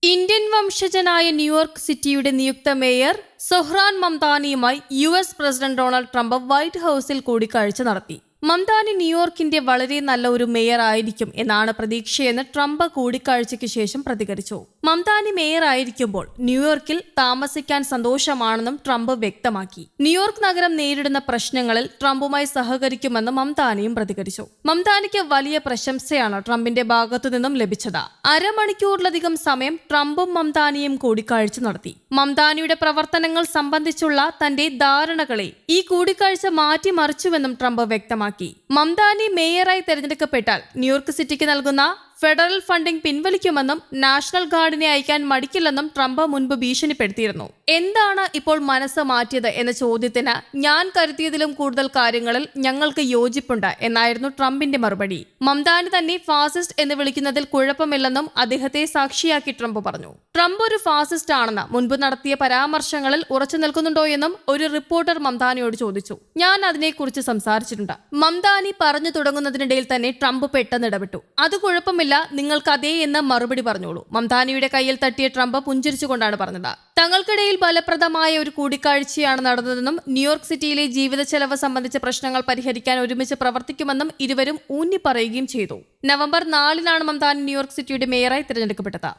Indian വംശജനായ New York സിറ്റിയുടെ നിയുക്ത മേയർ സൊഹ്റാൻ മംദാനിയുമായി US president Donald Trump White ഹൌസിൽ കൂടിക്കാഴ്ച നടത്തി. മംദാനി ന്യൂയോർക്കിന്റെ വളരെ നല്ല ഒരു മേയർ ആയിരിക്കും എന്നാണ് പ്രതീക്ഷയെന്ന് ട്രംപ് കൂടിക്കാഴ്ചയ്ക്ക് ശേഷം പ്രതികരിച്ചു. മംദാനി മേയർ ആയിരിക്കുമ്പോൾ ന്യൂയോർക്കിൽ താമസിക്കാൻ സന്തോഷമാണെന്നും ട്രംപ് വ്യക്തമാക്കി. ന്യൂയോർക്ക് നഗരം നേരിടുന്ന പ്രശ്നങ്ങളിൽ ട്രംപുമായി സഹകരിക്കുമെന്ന് മംദാനിയും പ്രതികരിച്ചു. മംദാനിക്ക് വലിയ പ്രശംസയാണ് ട്രംപിന്റെ ഭാഗത്തു നിന്നും ലഭിച്ചത്. അരമണിക്കൂറിലധികം സമയം ട്രംപും മംദാനിയും കൂടിക്കാഴ്ച നടത്തി. മംദാനിയുടെ പ്രവർത്തനങ്ങൾ സംബന്ധിച്ചുള്ള തന്റെ ധാരണകളെ ഈ കൂടിക്കാഴ്ച മാറ്റിമറിച്ചുവെന്നും ട്രംപ് വ്യക്തമാക്കി. മംദാനി മേയറായി തെരഞ്ഞെടുക്കപ്പെട്ടാൽ ന്യൂയോർക്ക് സിറ്റിക്ക് നൽകുന്ന ഫെഡറൽ ഫണ്ടിംഗ് പിൻവലിക്കുമെന്നും നാഷണൽ ഗാർഡിനെ അയക്കാൻ മടിക്കില്ലെന്നും ട്രംപ് മുൻപ് ഭീഷണിപ്പെടുത്തിയിരുന്നു. എന്താണ് ഇപ്പോൾ മനസ്സ് മാറ്റിയത് എന്ന ചോദ്യത്തിന് ഞാൻ കരുതിയതിലും കൂടുതൽ കാര്യങ്ങളിൽ ഞങ്ങൾക്ക് യോജിപ്പുണ്ട് എന്നായിരുന്നു ട്രംപിന്റെ മറുപടി. മംദാനി തന്നെ ഫാസിസ്റ്റ് എന്ന് വിളിക്കുന്നതിൽ കുഴപ്പമില്ലെന്നും അദ്ദേഹത്തെ സാക്ഷിയാക്കി ട്രംപ് പറഞ്ഞു. ട്രംപ് ഒരു ഫാസിസ്റ്റ് ആണെന്ന് മുൻപ് നടത്തിയ പരാമർശങ്ങളിൽ ഉറച്ചു നിൽക്കുന്നുണ്ടോ എന്നും ഒരു റിപ്പോർട്ടർ മംദാനിയോട് ചോദിച്ചു. ഞാൻ അതിനെക്കുറിച്ച് സംസാരിച്ചിട്ടുണ്ട്. മംദാനി പറഞ്ഞു തുടങ്ങുന്നതിനിടയിൽ തന്നെ ട്രംപ് പെട്ടെന്ന് ഇടപെട്ടു. അത് കുഴപ്പമില്ല, നിങ്ങൾക്ക് അതേ എന്ന് മറുപടി പറഞ്ഞോളൂ. മംദാനിയുടെ കയ്യിൽ തട്ടിയ ട്രംപ് പുഞ്ചിരിച്ചുകൊണ്ടാണ് പറഞ്ഞത്. തങ്ങൾക്കിടയിൽ ഫലപ്രദമായ ഒരു കൂടിക്കാഴ്ചയാണ് നടന്നതെന്നും ന്യൂയോർക്ക് സിറ്റിയിലെ ജീവിത ചെലവ് സംബന്ധിച്ച പ്രശ്നങ്ങൾ പരിഹരിക്കാൻ ഒരുമിച്ച് പ്രവർത്തിക്കുമെന്നും ഇരുവരും ഊന്നി പറയുകയും ചെയ്തു. നവംബർ 4-നാണ് മംദാനി ന്യൂയോർക്ക് സിറ്റിയുടെ മേയറായി തിരഞ്ഞെടുക്കപ്പെട്ടത്.